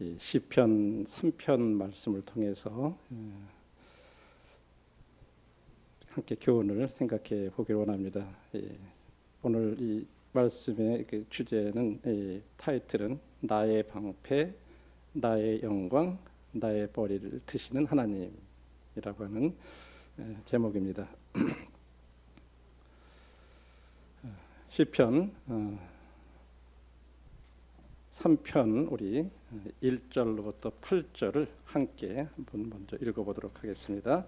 이 시편 3편 말씀을 통해서 함께 교훈을 생각해 보기를 원합니다. 오늘 이 말씀의 그 주제는 타이틀은 나의 방패, 나의 영광, 나의 머리를 드시는 하나님이라고 하는 제목입니다. 시편 3편 우리 1절로부터 8절을 함께 한번 먼저 읽어보도록 하겠습니다.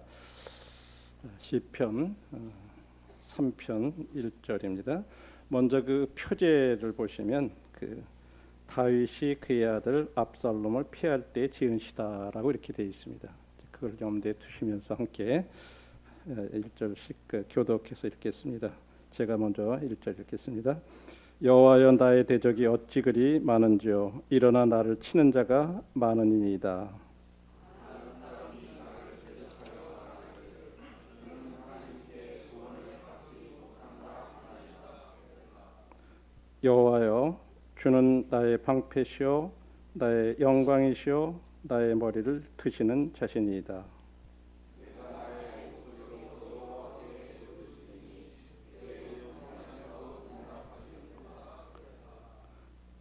시편 3편 1절입니다. 먼저 그 표제를 보시면 그 다윗이 그의 아들 압살롬을 피할 때 지은 시다라고 이렇게 되어 있습니다. 그걸 염두에 두시면서 함께 1절씩 교독해서 읽겠습니다. 제가 먼저 1절 읽겠습니다. 여호와여 나의 대적이 어찌 그리 많은지요 일어나 나를 치는 자가 많으니이다. 여호와여 주는 나의 방패시요 나의 영광이시요 나의 머리를 드시는 자신이이다.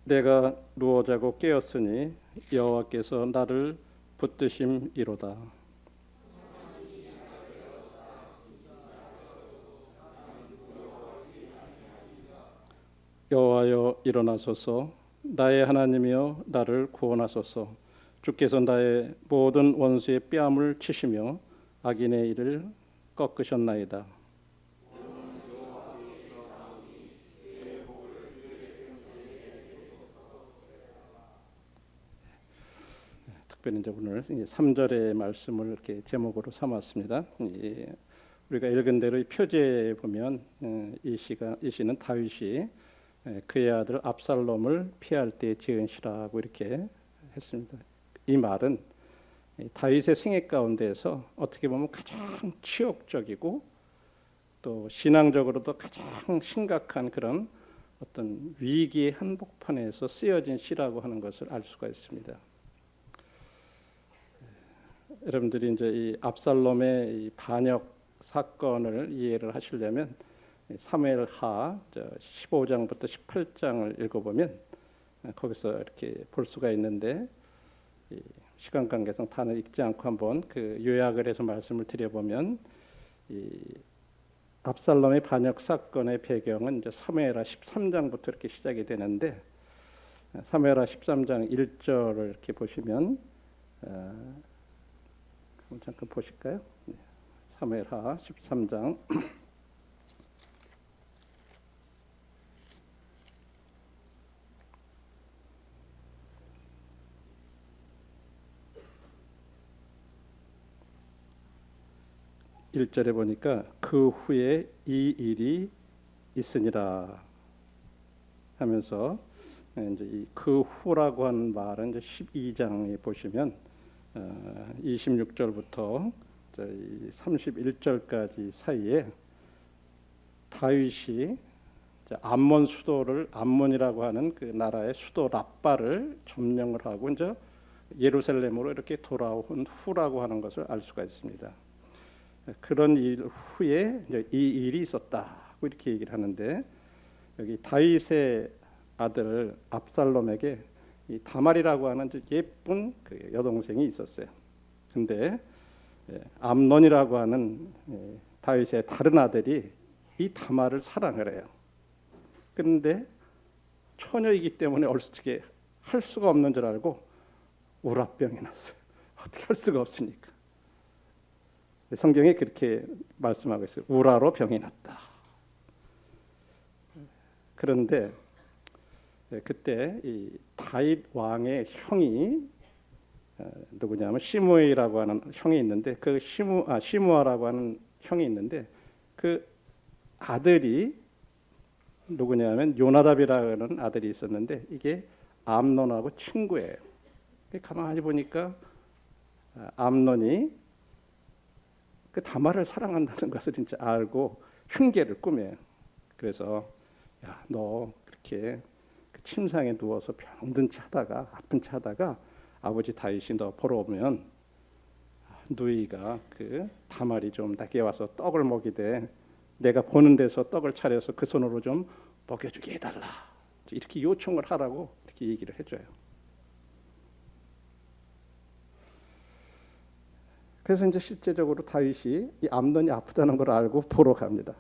내가 누워 자고 깨었으니 여호와께서 나를 붙드심이로다. 여호와여 일어나소서 나의 하나님이여 나를 구원하소서. 주께서 나의 모든 원수의 뺨을 치시며 악인의 일을 꺾으셨나이다. 특별히 이제 오늘 3절의 말씀을 이렇게 제목으로 삼았습니다. 우리가 읽은 대로 이 표제에 보면 이 시는 다윗이 그의 아들 압살롬을 피할 때 지은 시라고 이렇게 했습니다. 이 말은 다윗의 생애 가운데에서 어떻게 보면 가장 치욕적이고 또 신앙적으로도 가장 심각한 그런 어떤 위기의 한복판에서 쓰여진 시라고 하는 것을 알 수가 있습니다. 여러분들이 이제 이 압살롬의 이 반역 사건을 이해를 하시려면 사무엘하 15장부터 18장을 읽어보면 거기서 이렇게 볼 수가 있는데 시간 관계상 다는 읽지 않고 한번 그 요약을 해서 말씀을 드려보면 이 압살롬의 반역 사건의 배경은 이제 사무엘하 13장부터 이렇게 시작이 되는데 사무엘하 13장 1절을 이렇게 보시면 잠깐 보실까요? 사무엘하 13장 1절에 보니까 그 후에 이 일이 있으니라 하면서 이제 이 그 후라고 하는 말은 이제 12장에 보시면 26절부터 31절까지 사이에 다윗이 암몬 수도를 암몬이라고 하는 그 나라의 수도 랍바를 점령을 하고 이제 예루살렘으로 이렇게 돌아온 후라고 하는 것을 알 수가 있습니다. 그런 일 후에 이제 이 일이 있었다고 이렇게 얘기를 하는데 여기 다윗의 아들 압살롬에게 이 다말이라고 하는 예쁜 그 여동생이 있었어요. 근데 암논이라고 하는 다윗의 다른 아들이 이 다말을 사랑을 해요. 그런데 처녀이기 때문에 어떻게 할 수가 없는 줄 알고 우라병이 났어요. 어떻게 할 수가 없으니까. 성경에 그렇게 말씀하고 있어요. 우라로 병이 났다. 그런데 그때 이 다윗 왕의 형이 누구냐면 시므이라고 하는 형이 있는데 그 시므아라고 하는 형이 있는데 그 아들이 누구냐면 요나답이라는 아들이 있었는데 이게 암논하고 친구예요. 가만히 보니까 암논이 그 다말을 사랑한다는 것을 이제 알고 흉계를 꾸며요. 그래서 야, 너 그렇게 침상에 누워서 병든 차다가 아픈 차다가 아버지 다윗이 너 보러 오면 누이가 그 다말이 좀 낮게 와서 떡을 먹이되 내가 보는 데서 떡을 차려서 그 손으로 좀 먹여주게 해달라. 이렇게 요청을 하라고 이렇게 얘기를 해줘요. 그래서 이제 실제적으로 다윗이 이 암논이 아프다는 걸 알고 보러 갑니다.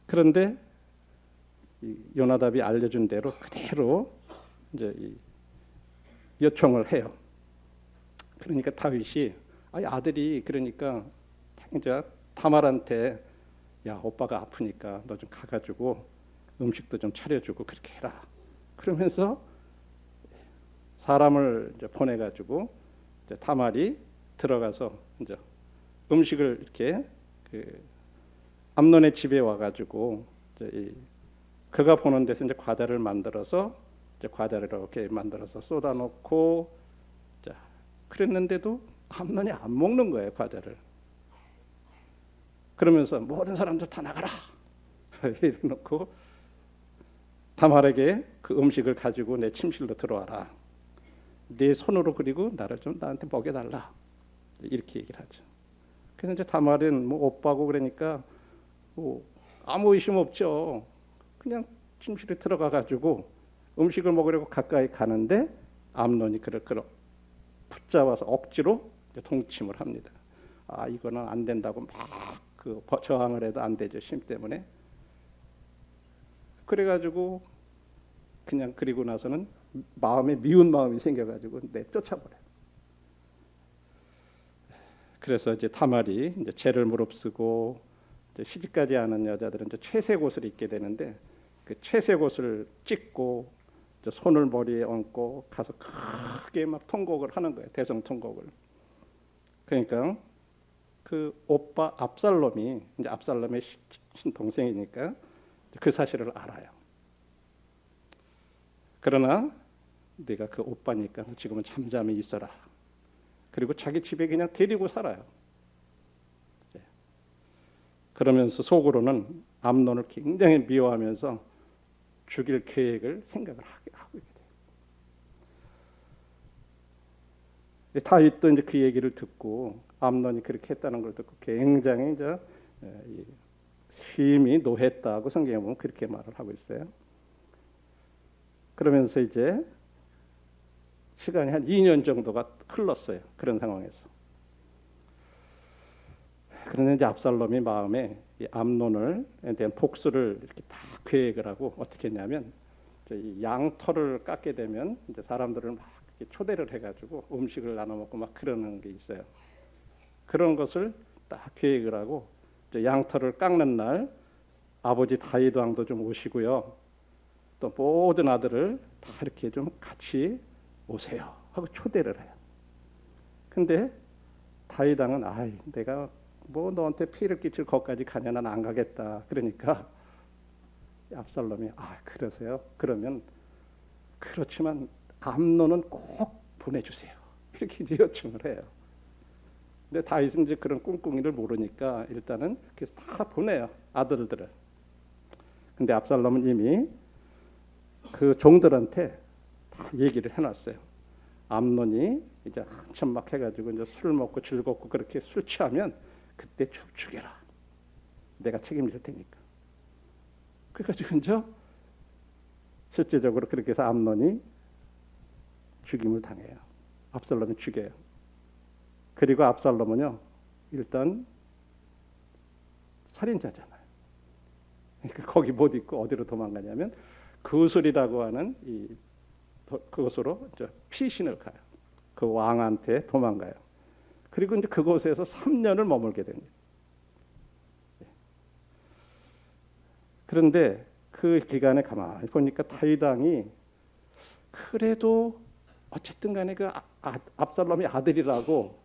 그런데 이 요나답이 알려준 대로 그대로 이제 이 요청을 해요. 그러니까 다윗이 아들이 그러니까 이제 다말한테 야 오빠가 아프니까 너 좀 가가지고 음식도 좀 차려주고 그렇게 해라. 그러면서 사람을 이제 보내가지고 이제 다말이 들어가서 이제 음식을 이렇게 그 암논의 집에 와가지고 이제 그가 보는 데서 이제 과자를 만들어서 이제 과자를 이렇게 만들어서 쏟아놓고 자 그랬는데도 암논이 안 먹는 거예요 과자를. 그러면서 모든 사람들 다 나가라 이래놓고 다말에게 그 음식을 가지고 내 침실로 들어와라. 내 손으로 그리고 나를 좀 나한테 먹여달라 이렇게 얘기를 하죠. 그래서 이제 다말은 뭐 오빠고 그러니까 뭐 아무 의심 없죠. 그냥 침실에 들어가 가지고 음식을 먹으려고 가까이 가는데 암논이 그를 붙잡아서 억지로 동침을 합니다. 이거는 안 된다고 막 그 저항을 해도 안 되죠 심 때문에. 그래가지고 그냥 그리고 나서는 마음에 미운 마음이 생겨가지고 쫓아버려요. 그래서 이제 다말이 이제 죄를 무릅쓰고 이제 시집까지 하는 여자들은 이제 채색 옷을 입게 되는데 그 채색 옷을 찢고 손을 머리에 얹고 가서 크게 막 통곡을 하는 거예요. 대성통곡을. 그러니까 그 오빠 압살롬이 이제 압살롬의 친동생이니까 그 사실을 알아요. 그러나 네가 그 오빠니까 지금은 잠잠히 있어라. 그리고 자기 집에 그냥 데리고 살아요. 그러면서 속으로는 암논을 굉장히 미워하면서 죽일 계획을 생각을 하고 있게 돼요. 다윗도 이제 그 얘기를 듣고 암논이 그렇게 했다는 걸 듣고 굉장히 이제 심히 노했다고 성경에 보면 그렇게 말을 하고 있어요. 그러면서 이제 시간이 한 2년 정도가 흘렀어요. 그런 상황에서. 그런데 이제 압살롬이 마음에 이 암논을 대한 복수를 이렇게 다 계획을 하고 어떻게 했냐면 이 양털을 깎게 되면 이제 사람들을 막 초대를 해가지고 음식을 나눠 먹고 막 그러는 게 있어요. 그런 것을 딱 계획을 하고 양털을 깎는 날 아버지 다윗 왕도 좀 오시고요. 또 모든 아들을 다 이렇게 좀 같이 오세요 하고 초대를 해요. 근데 다윗 왕은 내가 뭐 너한테 피를 끼칠 것까지 가냐 난 안 가겠다. 그러니까 압살롬이 그러세요? 그러면 그렇지만 암논은 꼭 보내주세요. 이렇게 요청을 해요. 근데 다윗은 이제 그런 꿍꿍이를 모르니까 일단은 그래서 다 보내요 아들들을. 근데 압살롬은 이미 그 종들한테 다 얘기를 해놨어요. 암논이 이제 한참 막 해가지고 이제 술 먹고 즐겁고 그렇게 술 취하면 그때 죽여라. 내가 책임질 테니까. 그래가지고 이제 실제적으로 그렇게 해서 암논이 죽임을 당해요. 압살롬이 죽여요. 그리고 압살롬은요 일단 살인자잖아요. 그러니까 거기 못 있고 어디로 도망가냐면 그술이라고 하는 그곳으로 이제 피신을 가요. 그 왕한테 도망가요. 그리고 이제 그곳에서 3년을 머물게 됩니다. 그런데 그 기간에 가만히 보니까 다윗 왕이 그래도 어쨌든 간에 그 압살롬이 아들이라고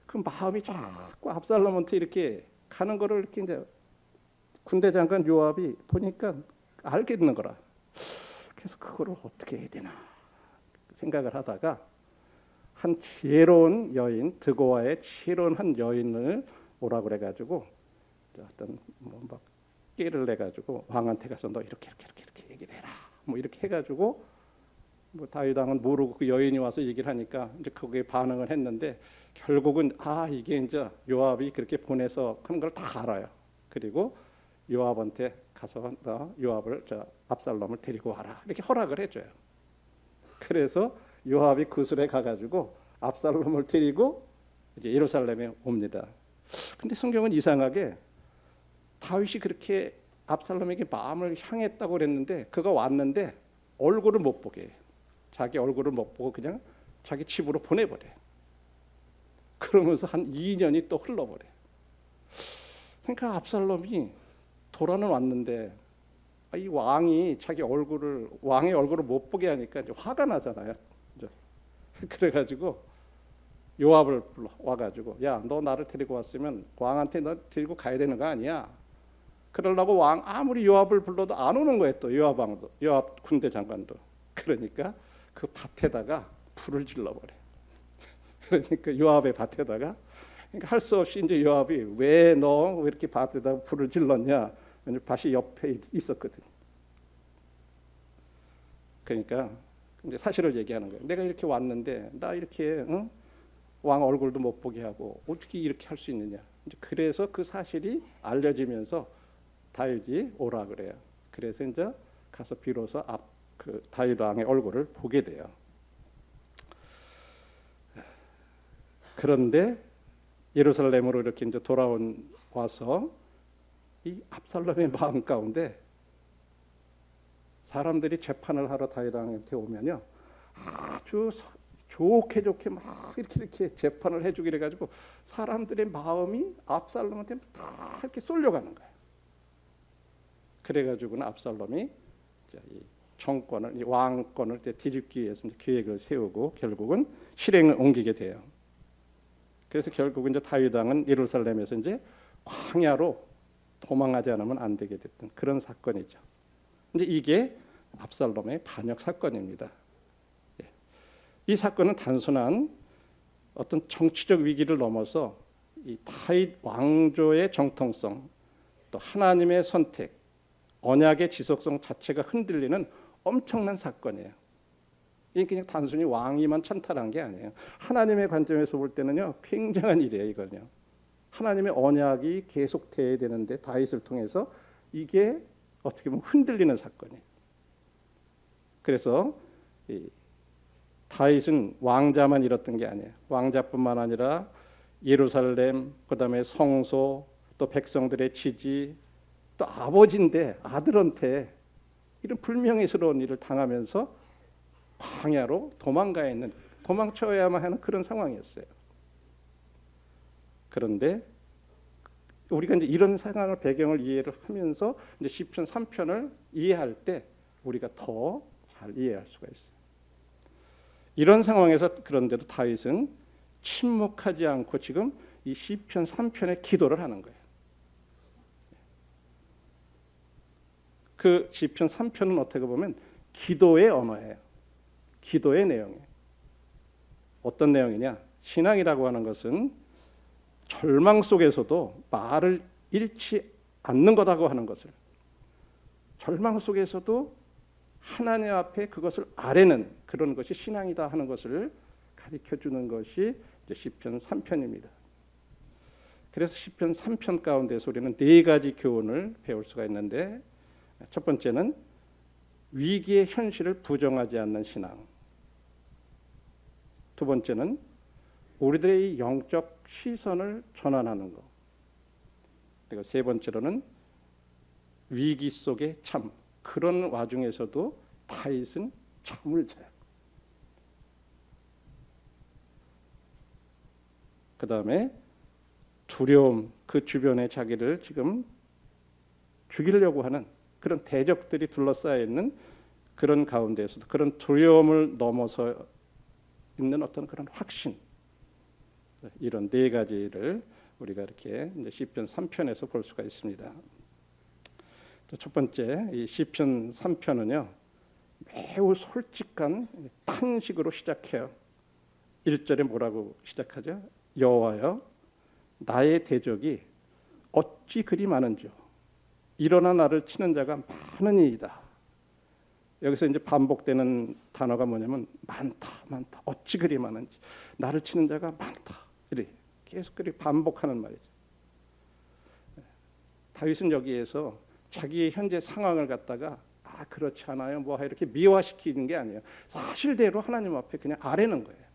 그 마음이 자꾸 압살롬한테 이렇게 가는 거를 이렇게 이제 군대 장관 요압이 보니까 알겠는 거라. 그래서 그거를 어떻게 해야 되나 생각을 하다가 한 지혜로운 여인, 드고아의 지혜로운 한 여인을 오라 그래가지고 어떤 막 깨를 내가지고 왕한테 가서 너 이렇게 얘기를 해라. 뭐 이렇게 해가지고 뭐 다윗 왕은 모르고 그 여인이 와서 얘기를 하니까 이제 거기에 반응을 했는데 결국은 이게 이제 요압이 그렇게 보내서 한 걸 다 알아요. 그리고 요압한테 가서 너 요압을 압살롬을 데리고 와라 이렇게 허락을 해줘요. 그래서 요압이 구슬에 가가지고 압살롬을 데리고 이제 예루살렘에 옵니다. 근데 성경은 이상하게 다윗이 그렇게 압살롬에게 마음을 향했다고 그랬는데 그가 왔는데 얼굴을 못 보게 해요. 자기 얼굴을 못 보고 그냥 자기 집으로 보내버려요. 그러면서 한 2년이 또 흘러버려요. 그러니까 압살롬이 돌아는 왔는데 이 왕이 왕의 얼굴을 못 보게 하니까 이제 화가 나잖아요. 이제. 그래가지고 요압을 불러 와가지고 야, 너 나를 데리고 왔으면 왕한테 너 데리고 가야 되는 거 아니야? 그러려고 왕 아무리 요압을 불러도 안 오는 거예요. 또 요압 군대 장관도. 그러니까 그 밭에다가 불을 질러버려. 그러니까 요압의 밭에다가 그러니까 할 수 없이 이제 요압이 왜 이렇게 밭에다가 불을 질렀냐? 밭이 옆에 있었거든. 그러니까 이제 사실을 얘기하는 거예요. 내가 이렇게 왔는데 나 이렇게 왕 얼굴도 못 보게 하고 어떻게 이렇게 할 수 있느냐? 이제 그래서 그 사실이 알려지면서 다윗이 오라 그래요. 그래서 이제 가서 비로소 그 다윗 왕의 얼굴을 보게 돼요. 그런데 예루살렘으로 이렇게 이제 와서 이 압살롬의 마음 가운데 사람들이 재판을 하러 다윗 왕한테 오면요 아주 좋게 막 이렇게 재판을 해주기를 가지고 사람들의 마음이 압살롬한테 다 이렇게 쏠려가는 거예요. 그래가지고는 압살롬이 이 정권을, 이 왕권을 뒤집기 위해서 계획을 세우고 결국은 실행을 옮기게 돼요. 그래서 결국은 이제 다윗 왕은 예루살렘에서 이제 광야로 도망하지 않으면 안 되게 됐던 그런 사건이죠. 이제 이게 압살롬의 반역 사건입니다. 이 사건은 단순한 어떤 정치적 위기를 넘어서 이 다윗 왕조의 정통성, 또 하나님의 선택, 언약의 지속성 자체가 흔들리는 엄청난 사건이에요. 이게 그냥 단순히 왕이만 찬탈한 게 아니에요. 하나님의 관점에서 볼 때는요, 굉장한 일이에요. 이거는요. 하나님의 언약이 계속돼야 되는데 다윗을 통해서 이게 어떻게 보면 흔들리는 사건이에요. 그래서 이 다윗은 왕자만 잃었던 게 아니에요. 왕자뿐만 아니라 예루살렘, 그다음에 성소, 또 백성들의 지지, 또 아버지인데 아들한테 이런 불명예스러운 일을 당하면서 광야로 도망쳐야만 하는 그런 상황이었어요. 그런데 우리가 이제 이런 상황을 배경을 이해를 하면서 이제 시편 3편을 이해할 때 우리가 더 잘 이해할 수가 있어요. 이런 상황에서 그런데도 다윗은 침묵하지 않고 지금 이 시편 3편의 기도를 하는 거예요. 그 시편 3편은 어떻게 보면 기도의 언어예요. 기도의 내용이에요. 어떤 내용이냐? 신앙이라고 하는 것은 절망 속에서도 말을 잃지 않는 거라고 하는 것을, 절망 속에서도 하나님 앞에 그것을 아뢰는 그런 것이 신앙이다 하는 것을 가르쳐주는 것이 시편 3편입니다. 그래서 시편 3편 가운데서 우리는 4가지 교훈을 배울 수가 있는데, 첫 번째는 위기의 현실을 부정하지 않는 신앙, 두 번째는 우리들의 영적 시선을 전환하는 것, 그리고 세 번째로는 위기 속의 참, 그런 와중에서도 다윗은 잠을 자요. 그 다음에 두려움, 그 주변에 자기를 지금 죽이려고 하는 그런 대적들이 둘러싸여 있는 그런 가운데에서도 그런 두려움을 넘어서 있는 어떤 그런 확신, 이런 4가지를 우리가 이렇게 시편 3편에서 볼 수가 있습니다. 첫 번째, 이 시편 3편은요 매우 솔직한 탄식으로 시작해요. 1절에 뭐라고 시작하죠? 여호와여, 나의 대적이 어찌 그리 많은지요. 일어나 나를 치는 자가 많으니이다. 여기서 이제 반복되는 단어가 뭐냐면 많다, 많다. 어찌 그리 많은지. 나를 치는 자가 많다. 이래 계속 그리 반복하는 말이죠. 다윗은 여기에서 자기의 현재 상황을 갖다가 그렇지 않아요. 뭐 이렇게 미화시키는 게 아니에요. 사실대로 하나님 앞에 그냥 아뢰는 거예요.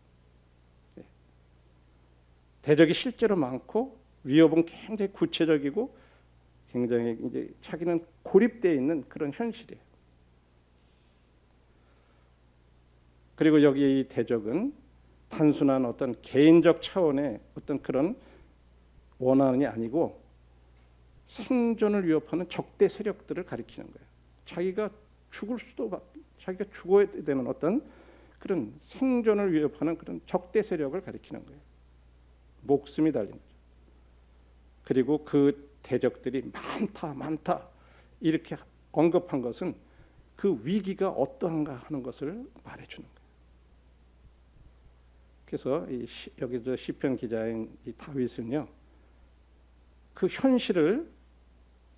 대적이 실제로 많고 위협은 굉장히 구체적이고 굉장히 이제 자기는 고립되어 있는 그런 현실이에요. 그리고 여기 이 대적은 단순한 어떤 개인적 차원의 어떤 그런 원한이 아니고 생존을 위협하는 적대 세력들을 가리키는 거예요. 자기가 자기가 죽어야 되는 어떤 그런 생존을 위협하는 그런 적대 세력을 가리키는 거예요. 목숨이 달린 거죠. 그리고 그 대적들이 많다, 많다 이렇게 언급한 것은 그 위기가 어떠한가 하는 것을 말해주는 거예요. 그래서 여기서 시편 기자인 이 다윗은요, 그 현실을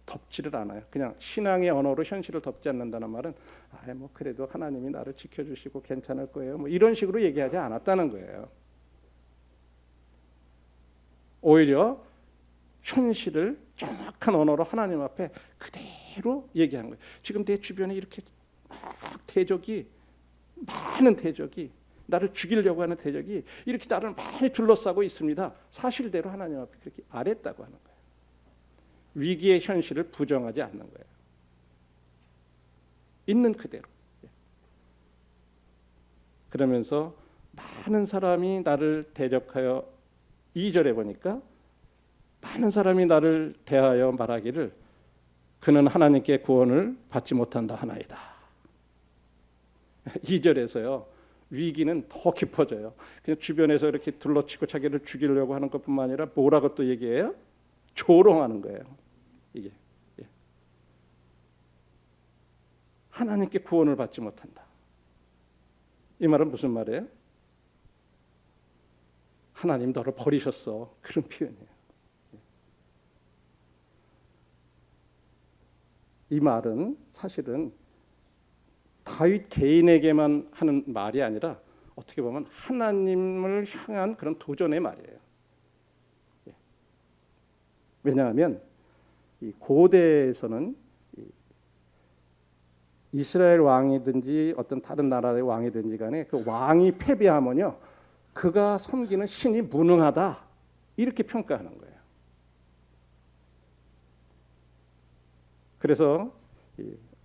덮지를 않아요. 그냥 신앙의 언어로 현실을 덮지 않는다는 말은 뭐 그래도 하나님이 나를 지켜주시고 괜찮을 거예요. 뭐 이런 식으로 얘기하지 않았다는 거예요. 오히려 현실을 정확한 언어로 하나님 앞에 그대로 얘기한 거예요. 지금 내 주변에 이렇게 막 대적이 많은 대적이 나를 죽이려고 하는 대적이 이렇게 나를 많이 둘러싸고 있습니다. 사실대로 하나님 앞에 그렇게 아랬다고 하는 거예요. 위기의 현실을 부정하지 않는 거예요. 있는 그대로. 그러면서 많은 사람이 나를 대적하여 2절에 보니까 많은 사람이 나를 대하여 말하기를 그는 하나님께 구원을 받지 못한다 하나이다. 2절에서요. 위기는 더 깊어져요. 그냥 주변에서 이렇게 둘러치고 자기를 죽이려고 하는 것뿐만 아니라 뭐라고 또 얘기해요? 조롱하는 거예요. 이게 하나님께 구원을 받지 못한다. 이 말은 무슨 말이에요? 하나님 너를 버리셨어. 그런 표현이에요. 이 말은 사실은 다윗 개인에게만 하는 말이 아니라 어떻게 보면 하나님을 향한 그런 도전의 말이에요. 왜냐하면 이 고대에서는 이스라엘 왕이든지 어떤 다른 나라의 왕이든지 간에 그 왕이 패배하면요, 그가 섬기는 신이 무능하다 이렇게 평가하는 거예요. 그래서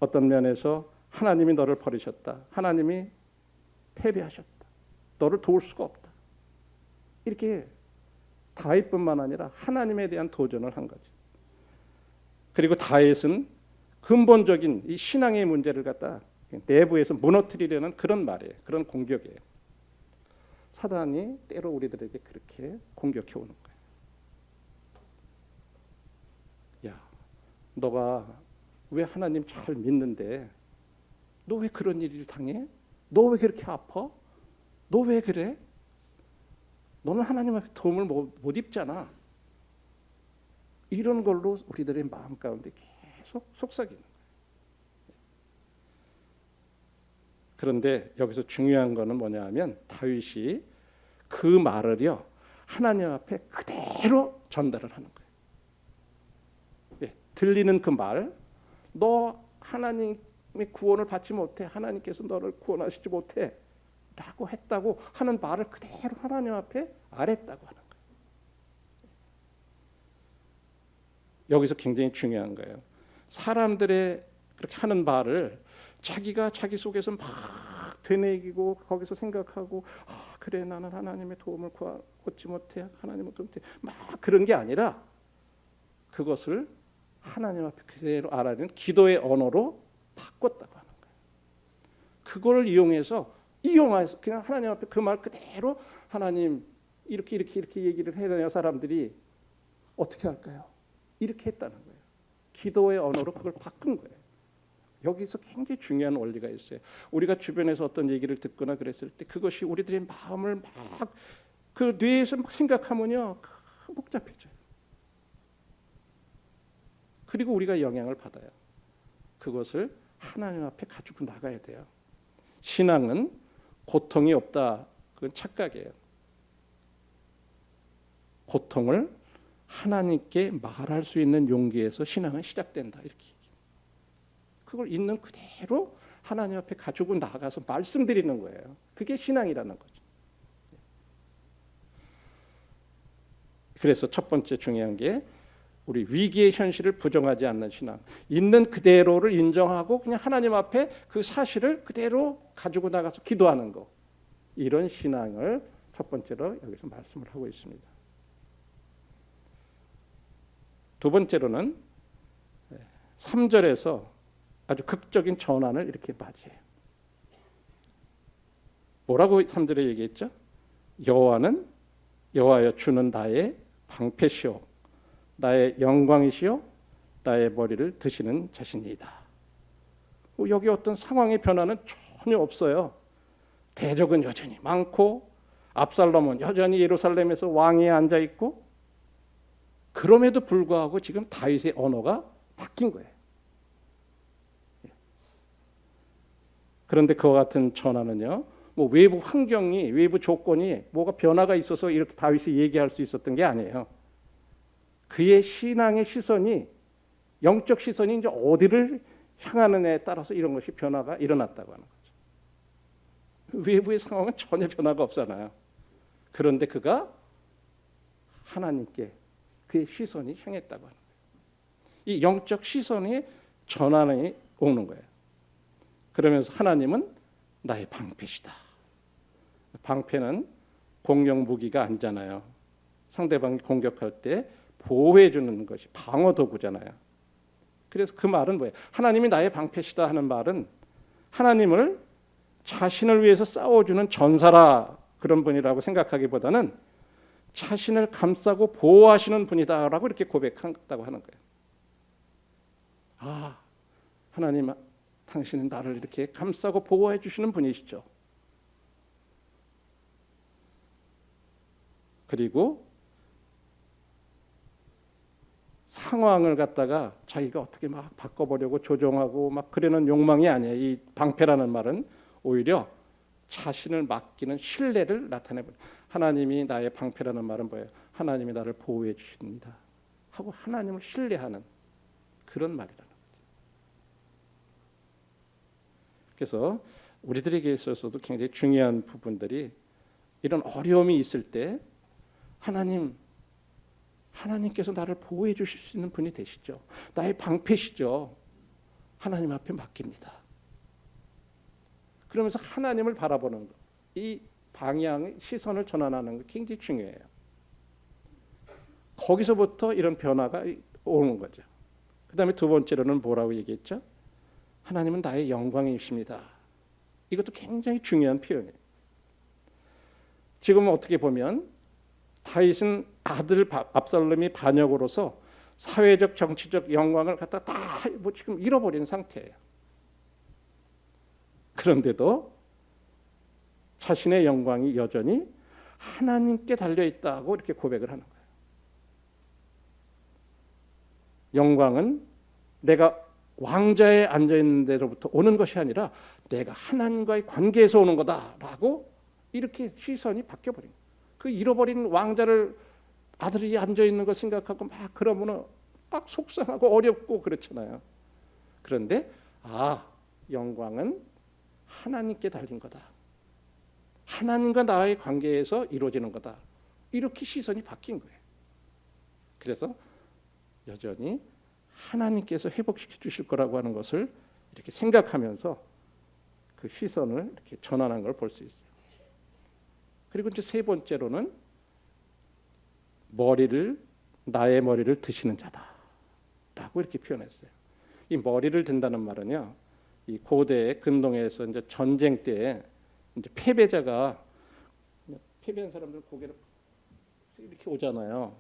어떤 면에서 하나님이 너를 버리셨다. 하나님이 패배하셨다. 너를 도울 수가 없다. 이렇게 다윗뿐만 아니라 하나님에 대한 도전을 한 거죠. 그리고 다윗은 근본적인 이 신앙의 문제를 갖다 내부에서 무너뜨리려는 그런 말이에요. 그런 공격이에요. 사단이 때로 우리들에게 그렇게 공격해 오는 거예요. 야, 너가 왜 하나님 잘 믿는데 너 왜 그런 일을 당해? 너 왜 그렇게 아파? 너 왜 그래? 너는 하나님 앞에 도움을 못 입잖아. 이런 걸로 우리들의 마음 가운데 계속 속삭이는 거예요. 그런데 여기서 중요한 거는 뭐냐 하면 다윗이 그 말을요 하나님 앞에 그대로 전달을 하는 거예요. 들리는 그 말, 너 하나님의 구원을 받지 못해, 하나님께서 너를 구원하시지 못해 라고 했다고 하는 말을 그대로 하나님 앞에 아랬다고 하는 거예요. 여기서 굉장히 중요한 거예요. 사람들의 그렇게 하는 말을 자기가 자기 속에서 막 되뇌이고 거기서 생각하고 그래 나는 하나님의 도움을 얻지 못해, 하나님의 도움을 막 그런 게 아니라 그것을 하나님 앞에 그대로 알아내는 기도의 언어로 바꿨다고 하는 거예요. 그걸 이용해서 그냥 하나님 앞에 그 말 그대로 하나님 이렇게 얘기를 해야 사람들이 어떻게 할까요? 이렇게 했다는 거예요. 기도의 언어로 그걸 바꾼 거예요. 여기서 굉장히 중요한 원리가 있어요. 우리가 주변에서 어떤 얘기를 듣거나 그랬을 때 그것이 우리들의 마음을 막 그 뇌에서 막 생각하면요 복잡해져요. 그리고 우리가 영향을 받아요. 그것을 하나님 앞에 가지고 나가야 돼요. 신앙은 고통이 없다. 그건 착각이에요. 고통을 하나님께 말할 수 있는 용기에서 신앙은 시작된다. 이렇게. 그걸 있는 그대로 하나님 앞에 가지고 나가서 말씀드리는 거예요. 그게 신앙이라는 거죠. 그래서 첫 번째 중요한 게 우리 위기의 현실을 부정하지 않는 신앙. 있는 그대로를 인정하고 그냥 하나님 앞에 그 사실을 그대로 가지고 나가서 기도하는 거. 이런 신앙을 첫 번째로 여기서 말씀을 하고 있습니다. 두 번째로는 3절에서 아주 극적인 전환을 이렇게 맞이해요. 뭐라고 3절에 얘기했죠? 여호와여 주는 나의 방패시오 나의 영광이시오 나의 머리를 드시는 자신이다. 여기 어떤 상황의 변화는 전혀 없어요. 대적은 여전히 많고 압살롬은 여전히 예루살렘에서 왕위에 앉아 있고 그럼에도 불구하고 지금 다윗의 언어가 바뀐 거예요. 그런데 그와 같은 전환은요, 뭐 외부 환경이, 외부 조건이 뭐가 변화가 있어서 이렇게 다윗이 얘기할 수 있었던 게 아니에요. 그의 신앙의 시선이, 영적 시선이 이제 어디를 향하느냐에 따라서 이런 것이 변화가 일어났다고 하는 거죠. 외부의 상황은 전혀 변화가 없잖아요. 그런데 그가 하나님께 그의 시선이 향했다고 하는 거예요. 이 영적 시선이 전환이 오는 거예요. 그러면서 하나님은 나의 방패시다. 방패는 공격 무기가 아니잖아요. 상대방이 공격할 때 보호해 주는 것이 방어 도구잖아요. 그래서 그 말은 뭐예요? 하나님이 나의 방패시다 하는 말은 하나님을 자신을 위해서 싸워주는 전사라 그런 분이라고 생각하기보다는 자신을 감싸고 보호하시는 분이다라고 이렇게 고백한다고 하는 거예요. 아, 하나님, 당신은 나를 이렇게 감싸고 보호해 주시는 분이시죠. 그리고 상황을 갖다가 자기가 어떻게 막 바꿔보려고 조정하고 막 그러는 욕망이 아니에요. 이 방패라는 말은 오히려 자신을 맡기는 신뢰를 나타내버려요. 하나님이 나의 방패라는 말은 뭐예요? 하나님이 나를 보호해 주십니다 하고 하나님을 신뢰하는 그런 말이라는 거죠. 그래서 우리들에게 있어서도 굉장히 중요한 부분들이 이런 어려움이 있을 때 하나님께서 나를 보호해 주실 수 있는 분이 되시죠. 나의 방패시죠. 하나님 앞에 맡깁니다. 그러면서 하나님을 바라보는 것, 이 방향의 시선을 전환하는 것 굉장히 중요해요. 거기서부터 이런 변화가 오는 거죠. 그 다음에 두 번째로는 뭐라고 얘기했죠? 하나님은 나의 영광이십니다. 이것도 굉장히 중요한 표현이에요. 지금 어떻게 보면 다윗은 아들 압살롬이 반역으로서 사회적 정치적 영광을 갖다 다 뭐 지금 잃어버린 상태예요. 그런데도 자신의 영광이 여전히 하나님께 달려 있다고 이렇게 고백을 하는 거예요. 영광은 내가 왕자에 앉아 있는 데로부터 오는 것이 아니라 내가 하나님과의 관계에서 오는 거다라고 이렇게 시선이 바뀌어 버린 거예요. 그 잃어버린 왕자를 아들이 앉아 있는 거 생각하고 막 그러면은 막 속상하고 어렵고 그렇잖아요. 그런데 영광은 하나님께 달린 거다. 하나님과 나의 관계에서 이루어지는 거다. 이렇게 시선이 바뀐 거예요. 그래서 여전히 하나님께서 회복시켜 주실 거라고 하는 것을 이렇게 생각하면서 그 시선을 이렇게 전환한 걸 볼 수 있어요. 그리고 이제 세 번째로는 나의 머리를 드시는 자다라고 이렇게 표현했어요. 이 머리를 든다는 말은요, 이 고대 근동에서 이제 전쟁 때 이제 패배한 사람들 고개를 이렇게 오잖아요.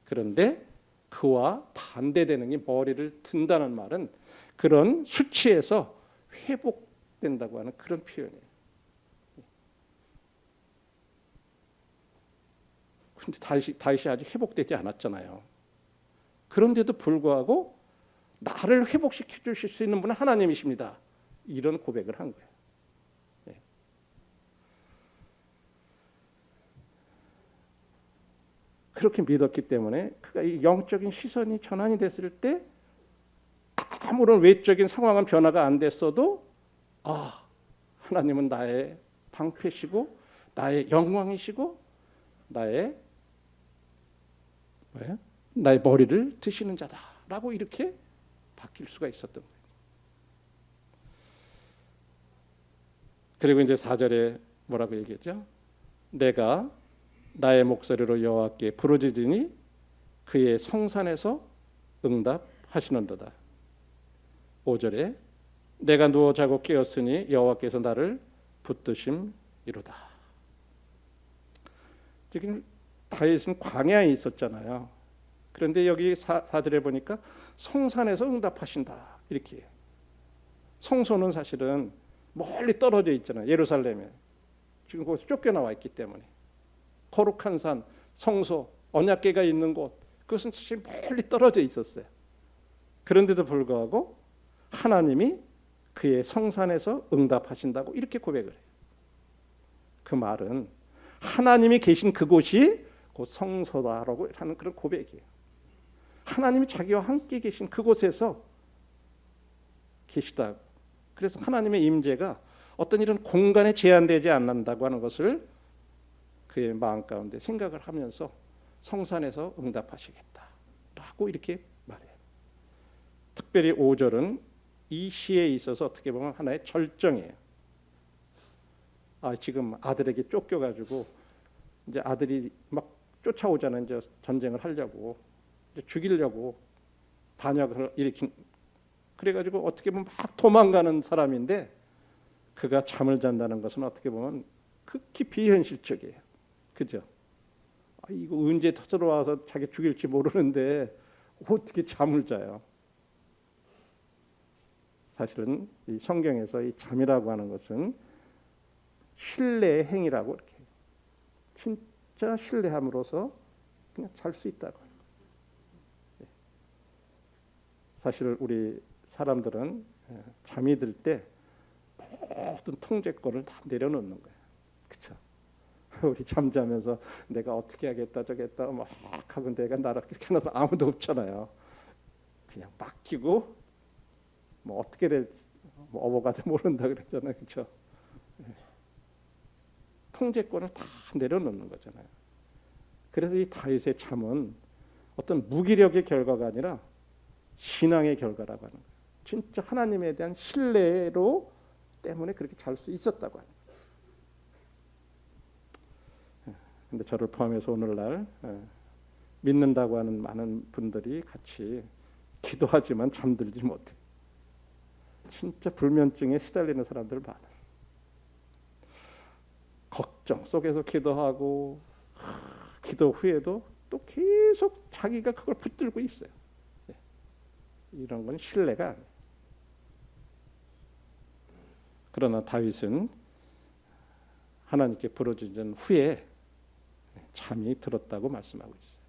그런데 그와 반대되는 게 머리를 든다는 말은 그런 수치에서 회복된다고 하는 그런 표현이에요. 근데 다윗이 아직 회복되지 않았잖아요. 그런데도 불구하고 나를 회복시켜 주실 수 있는 분은 하나님이십니다. 이런 고백을 한 거예요. 예. 그렇게 믿었기 때문에 그가 이 영적인 시선이 전환이 됐을 때 아무런 외적인 상황은 변화가 안 됐어도 하나님은 나의 방패시고 나의 영광이시고 나의 머리를 드시는 자다라고 이렇게 바뀔 수가 있었던 거예요. 그리고 이제 4절에 뭐라고 얘기했죠? 내가 나의 목소리로 여호와께 부르짖으니 그의 성산에서 응답하시는도다. 5절에 내가 누워 자고 깨었으니 여호와께서 나를 붙드심이로다. 지금 다윗은 광야에 있었잖아요. 그런데 여기 4절에 보니까 성산에서 응답하신다. 이렇게. 성소는 사실은 멀리 떨어져 있잖아요. 예루살렘에. 지금 거기서 쫓겨나와 있기 때문에. 거룩한 산, 성소, 언약궤가 있는 곳, 그것은 사실 멀리 떨어져 있었어요. 그런데도 불구하고 하나님이 그의 성산에서 응답하신다고 이렇게 고백을 해요. 그 말은 하나님이 계신 그곳이 곧 성소다라고 하는 그런 고백이에요. 하나님이 자기와 함께 계신 그곳에서 계시다. 그래서 하나님의 임재가 어떤 이런 공간에 제한되지 않는다고 하는 것을 그의 마음 가운데 생각을 하면서 성산에서 응답하시겠다라고 이렇게 말해요. 특별히 5절은 이 시에 있어서 어떻게 보면 하나의 절정이에요. 지금 아들에게 쫓겨가지고 이제 아들이 막 쫓아오잖아요. 이제 전쟁을 하려고 이제 죽이려고 반역을 일으킨. 그래가지고 어떻게 보면 막 도망가는 사람인데 그가 잠을 잔다는 것은 어떻게 보면 극히 비현실적이에요. 그죠? 이거 언제 터져와서 자기 죽일지 모르는데 어떻게 잠을 자요? 사실은 이 성경에서 이 잠이라고 하는 것은 신뢰의 행위라고 이렇게 진짜 신뢰함으로써 그냥 잘 수 있다고. 사실 우리 사람들은 잠이 들 때 모든 통제권을 다 내려놓는 거예요. 그렇죠? 우리 잠자면서 내가 어떻게 하겠다 저겠다 막 하고 내가 나를 그렇게 하는 아무도 없잖아요. 그냥 맡기고 뭐 어떻게 될지 뭐 어버가도 모른다 그랬잖아요. 그렇죠? 통제권을 다 내려놓는 거잖아요. 그래서 이 다윗의 잠은 어떤 무기력의 결과가 아니라 신앙의 결과라고 하는 거예요. 진짜 하나님에 대한 신뢰로 때문에 그렇게 잘 수 있었다고 하는 거예요. 근데 저를 포함해서 오늘날 믿는다고 하는 많은 분들이 같이 기도하지만 잠들지 못해. 진짜 불면증에 시달리는 사람들 많아요. 걱정 속에서 기도하고 기도 후에도 또 계속 자기가 그걸 붙들고 있어요. 이런 건 신뢰가 아니에요. 그러나 다윗은 하나님께 부르짖은 후에 잠이 들었다고 말씀하고 있어요.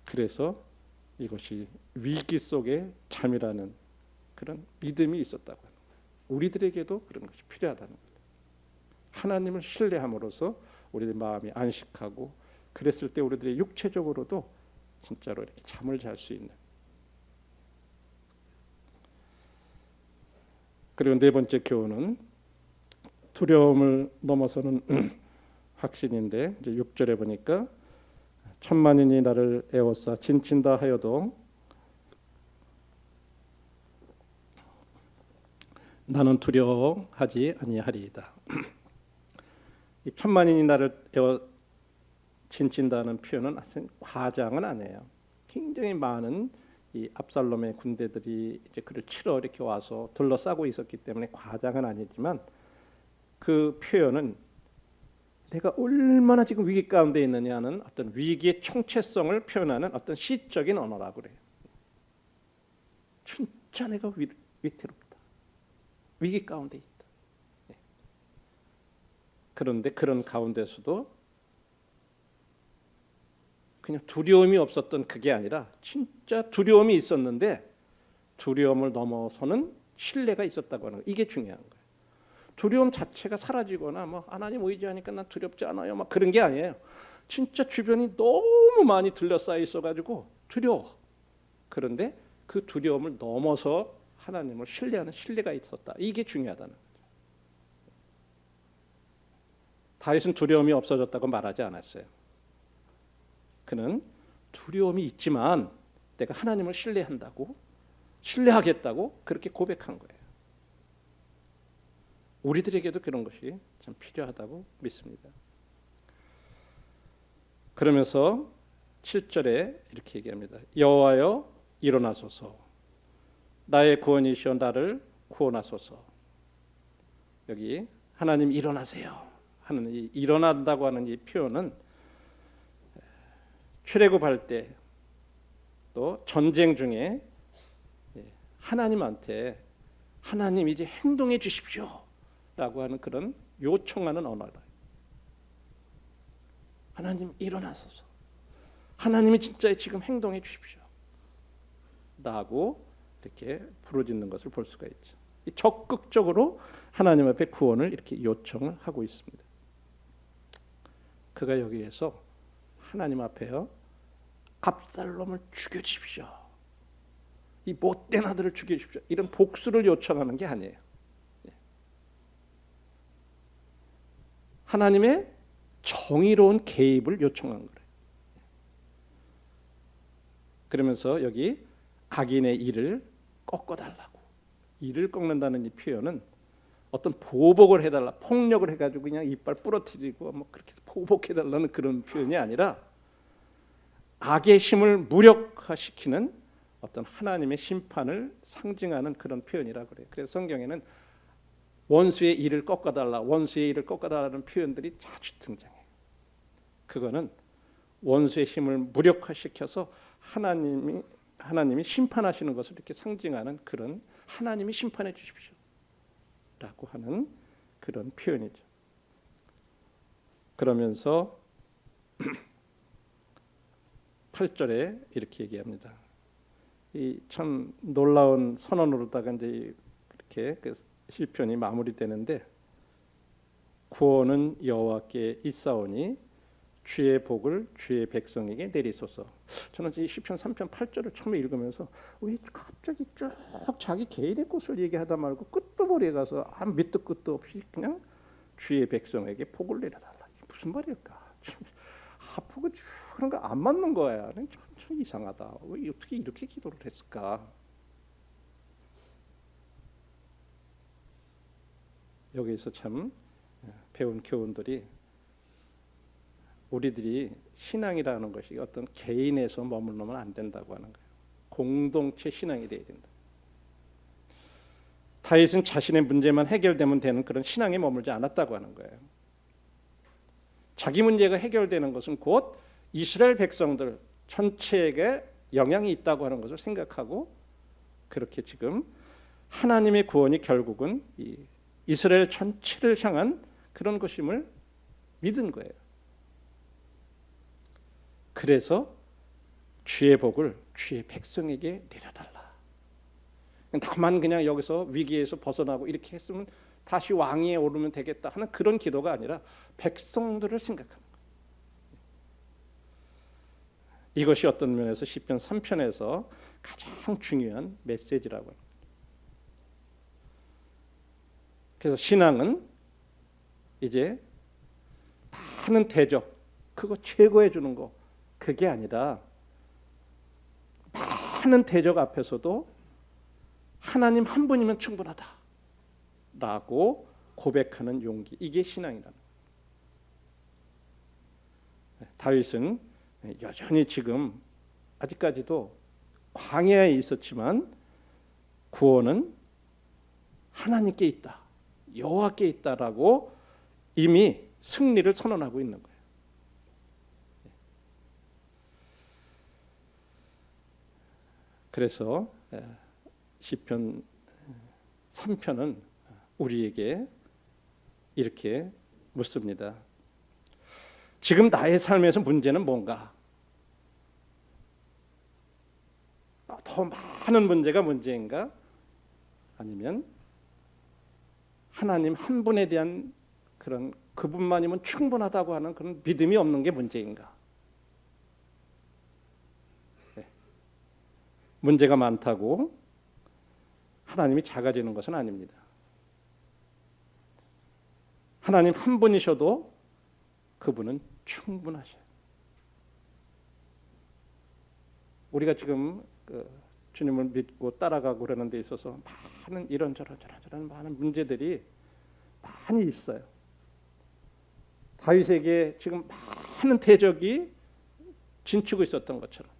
그래서 이것이 위기 속의 잠이라는 그런 믿음이 있었다고 하는 거예요. 우리들에게도 그런 것이 필요하다는 거예요. 하나님을 신뢰함으로써 우리의 마음이 안식하고 그랬을 때 우리들의 육체적으로도 진짜로 이렇게 잠을 잘 수 있는. 그리고 네 번째 교훈은 두려움을 넘어서는 확신인데 이제 6절에 보니까 천만인이 나를 에워싸 진친다 하여도 나는 두려워하지 아니하리이다. 이 천만인이 나를 에워 진친다는 표현은 과장은 아니에요. 굉장히 많은 이 압살롬의 군대들이 이제 그를 치러 이렇게 와서 둘러싸고 있었기 때문에 과장은 아니지만 그 표현은 내가 얼마나 지금 위기 가운데 있느냐는 어떤 위기의 총체성을 표현하는 어떤 시적인 언어라고 그래요. 진짜 내가 위태롭다. 위기 가운데 있다. 그런데 그런 가운데서도 그냥 두려움이 없었던 그게 아니라 진짜 두려움이 있었는데 두려움을 넘어서는 신뢰가 있었다고 하는 거. 이게 중요한 거예요. 두려움 자체가 사라지거나 뭐 하나님 의지하니까 난 두렵지 않아요. 막 그런 게 아니에요. 진짜 주변이 너무 많이 둘러싸여 있어가지고 두려워. 그런데 그 두려움을 넘어서 하나님을 신뢰하는 신뢰가 있었다. 이게 중요하다는 거죠. 다윗은 두려움이 없어졌다고 말하지 않았어요. 그는 두려움이 있지만 내가 하나님을 신뢰한다고, 신뢰하겠다고 그렇게 고백한 거예요. 우리들에게도 그런 것이 참 필요하다고 믿습니다. 그러면서 7절에 이렇게 얘기합니다. 여호와여 일어나소서, 나의 구원이시여 나를 구원하소서. 여기 하나님 일어나세요 하는 이 일어난다고 하는 이 표현은 출애굽할 때 또 전쟁 중에 하나님한테 하나님 이제 행동해 주십시오 라고 하는 그런 요청하는 언어다. 하나님 일어나소서, 하나님이 진짜 지금 행동해 주십시오 라고 이렇게 부르짖는 것을 볼 수가 있죠. 적극적으로 하나님 앞에 구원을 이렇게 요청을 하고 있습니다. 그가 여기에서 하나님 앞에요, 압살롬을 죽여주십시오, 이 못된 아들을 죽여주십시오, 이런 복수를 요청하는 게 아니에요. 하나님의 정의로운 개입을 요청한 거예요. 그러면서 여기 악인의 이를 꺾어달라고, 이를 꺾는다는 이 표현은 어떤 보복을 해달라, 폭력을 해가지고 그냥 이빨 부러뜨리고 뭐 그렇게 보복해달라는 그런 표현이 아니라 악의 힘을 무력화시키는 어떤 하나님의 심판을 상징하는 그런 표현이라고 그래요. 그래서 성경에는 원수의 이를 꺾어달라, 원수의 이를 꺾어달라는 표현들이 자주 등장해요. 그거는 원수의 힘을 무력화시켜서 하나님이 심판하시는 것을 이렇게 상징하는 그런, 하나님이 심판해 주십시오 라고 하는 그런 표현이죠. 그러면서 8절에 이렇게 얘기합니다. 이 참 놀라운 선언으로다가 이제 이렇게 그 시편이 마무리되는데, 구원은 여호와께 있사오니 주의 복을 주의 백성에게 내리소서. 저는 이 시편 3편 8절을 처음에 읽으면서 왜 갑자기 쭉 자기 개인의 것을 얘기하다 말고 끝도 머리에 가서 밑도 끝도 없이 그냥 주의 백성에게 복을 내려달라. 이게 무슨 말일까? 하프가 그런 거 안 맞는 거야. 참 이상하다. 왜 어떻게 이렇게 기도를 했을까? 여기서 참 배운 교훈들이, 우리들이 신앙이라는 것이 어떤 개인에서 머물러면 안 된다고 하는 거예요. 공동체 신앙이 돼야 된다. 다윗은 자신의 문제만 해결되면 되는 그런 신앙에 머물지 않았다고 하는 거예요. 자기 문제가 해결되는 것은 곧 이스라엘 백성들 전체에게 영향이 있다고 하는 것을 생각하고, 그렇게 지금 하나님의 구원이 결국은 이 이스라엘 전체를 향한 그런 것임을 믿은 거예요. 그래서 주의 복을 주의 백성에게 내려달라. 다만 그냥 여기서 위기에서 벗어나고 이렇게 했으면 다시 왕위에 오르면 되겠다 하는 그런 기도가 아니라 백성들을 생각하는 거예요. 이것이 어떤 면에서 시편 3편에서 가장 중요한 메시지라고 합니다. 그래서 신앙은 이제 많은 대적, 그거 최고해 주는 거, 그게 아니라 많은 대적 앞에서도 하나님 한 분이면 충분하다 라고 고백하는 용기, 이게 신앙이라는 거예요. 다윗은 여전히 지금 아직까지도 광야에 있었지만 구원은 하나님께 있다, 여호와께 있다라고 이미 승리를 선언하고 있는 거예요. 그래서 시편 3편은 우리에게 이렇게 묻습니다. 지금 나의 삶에서 문제는 뭔가? 더 많은 문제가 문제인가? 아니면 하나님 한 분에 대한 그런 그분만이면 충분하다고 하는 그런 믿음이 없는 게 문제인가? 네. 문제가 많다고 하나님이 작아지는 것은 아닙니다. 하나님 한 분이셔도 그분은 충분하셔요. 우리가 지금 주님을 믿고 따라가고 그러는 데 있어서 많은 이런저런 많은 문제들이 많이 있어요. 다윗에게 지금 많은 대적이 진치고 있었던 것처럼.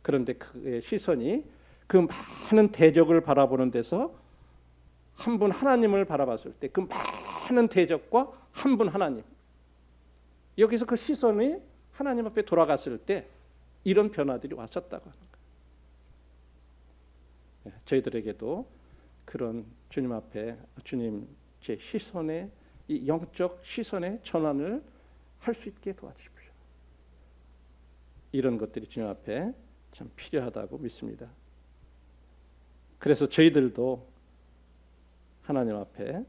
그런데 그의 시선이 그 많은 대적을 바라보는 데서 한 분 하나님을 바라봤을 때 그 많은 대적과 한 분 하나님, 여기서 그 시선이 하나님 앞에 돌아갔을 때 이런 변화들이 왔었다고 하는 거예요. 저희들에게도 그런 주님 앞에 주님 제 시선의 이 영적 시선의 전환을 할 수 있게 도와주십시오. 이런 것들이 주님 앞에 참 필요하다고 믿습니다. 그래서 저희들도 하나님 앞에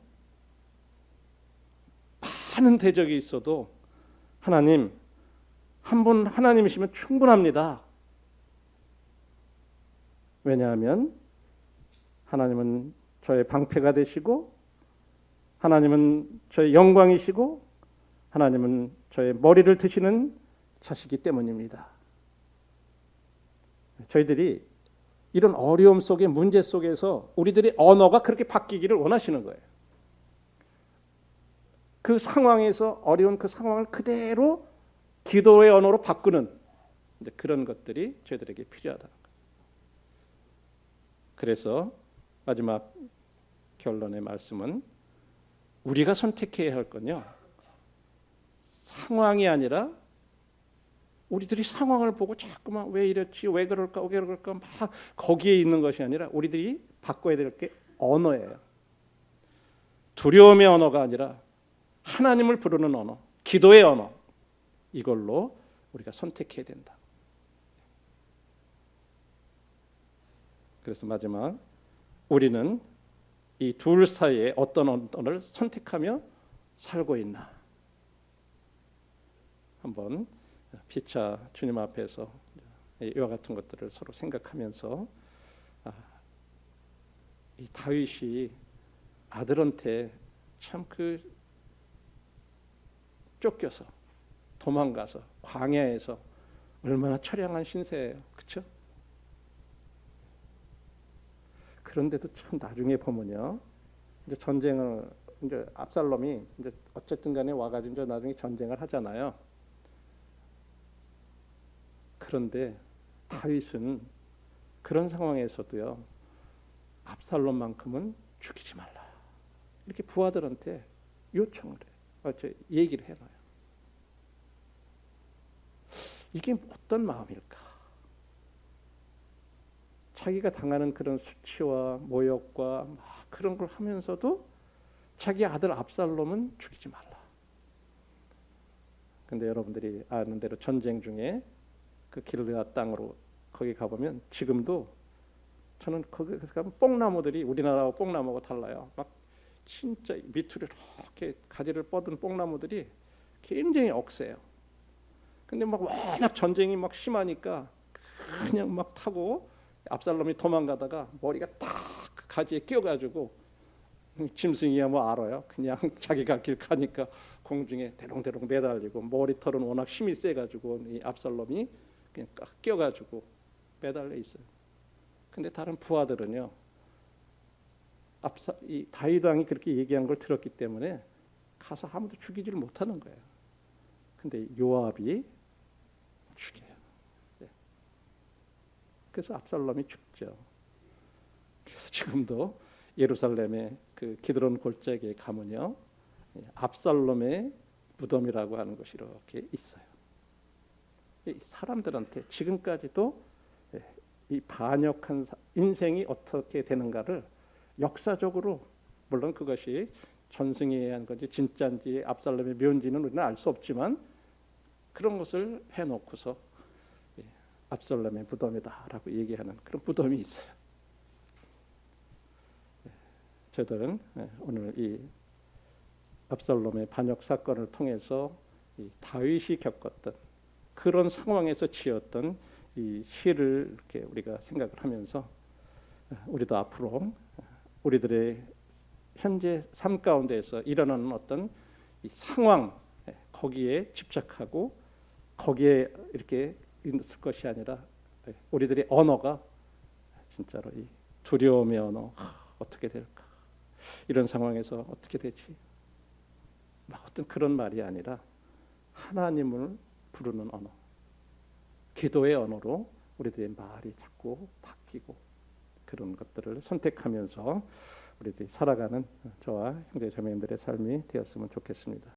많은 대적이 있어도 하나님 한 분 하나님이시면 충분합니다. 왜냐하면 하나님은 저의 방패가 되시고 하나님은 저의 영광이시고 하나님은 저의 머리를 드시는 자시기 때문입니다. 저희들이 이런 어려움 속에 문제 속에서 우리들의 언어가 그렇게 바뀌기를 원하시는 거예요. 그 상황에서 어려운 그 상황을 그대로 기도의 언어로 바꾸는 그런 것들이 저희들에게 필요하다는 거예요. 그래서 마지막 결론의 말씀은 우리가 선택해야 할 건요, 상황이 아니라 우리들이 상황을 보고 자꾸만 왜 이렇지, 왜 그럴까, 왜 그럴까 막 거기에 있는 것이 아니라 우리들이 바꿔야 될 게 언어예요. 두려움의 언어가 아니라 하나님을 부르는 언어, 기도의 언어, 이걸로 우리가 선택해야 된다. 그래서 마지막 우리는 이 둘 사이에 어떤 언어를 선택하며 살고 있나? 한번 피차 주님 앞에서 이와 같은 것들을 서로 생각하면서 이 다윗이 아들한테 참 쫓겨서 도망가서 광야에서 얼마나 처량한 신세예요, 그렇죠? 그런데도 참 나중에 보면요, 이제 전쟁을 이제 압살롬이 이제 어쨌든 간에 와가지고 이제 나중에 전쟁을 하잖아요. 그런데 다윗은 그런 상황에서도요, 압살롬만큼은 죽이지 말라 이렇게 부하들한테 요청을 해요. 얘기를 해놔요. 이게 어떤 마음일까? 자기가 당하는 그런 수치와 모욕과 막 그런 걸 하면서도 자기 아들 압살롬은 죽이지 말라. 근데 여러분들이 아는 대로 전쟁 중에 그 길르앗 땅으로 거기 가보면 지금도 저는 거기 가면 뽕나무들이 우리나라하고 뽕나무하고 달라요. 막 진짜 밑으로 이렇게 가지를 뻗은 뽕나무들이 굉장히 억세요. 근데 막 워낙 전쟁이 막 심하니까 그냥 막 타고 압살롬이 도망가다가 머리가 딱 가지에 끼어가지고 짐승이야 뭐 알아요. 그냥 자기 갈 길 가니까 공중에 대롱대롱 매달리고 머리털은 워낙 힘이 세가지고 이 압살롬이 그냥 딱 끼어가지고 매달려 있어요. 근데 다른 부하들은요, 이 다윗 왕이 그렇게 얘기한 걸 들었기 때문에 가서 아무도 죽이지를 못하는 거예요. 근데 요압이 죽여요. 네. 그래서 압살롬이 죽죠. 그래서 지금도 예루살렘의 그 기드론 골짜기에 가면요, 압살롬의 무덤이라고 하는 것이 이렇게 있어요. 사람들한테 지금까지도 이 반역한 인생이 어떻게 되는가를 역사적으로, 물론 그것이 전승에 의한 건지 진짜인지 압살롬의 묘인지는 우리는 알 수 없지만 그런 것을 해놓고서 압살롬의 무덤이다라고 얘기하는 그런 무덤이 있어요. 저들은 오늘 이 압살롬의 반역 사건을 통해서 이 다윗이 겪었던 그런 상황에서 지었던 이 시를 이렇게 우리가 생각을 하면서 우리도 앞으로 우리들의 현재 삶 가운데에서 일어나는 어떤 이 상황 거기에 집착하고 거기에 이렇게 있을 것이 아니라 우리들의 언어가 진짜로 이 두려움의 언어, 어떻게 될까? 이런 상황에서 어떻게 되지? 막 어떤 그런 말이 아니라 하나님을 부르는 언어, 기도의 언어로 우리들의 말이 자꾸 바뀌고 그런 것들을 선택하면서 우리들이 살아가는 저와 형제 자매님들의 삶이 되었으면 좋겠습니다.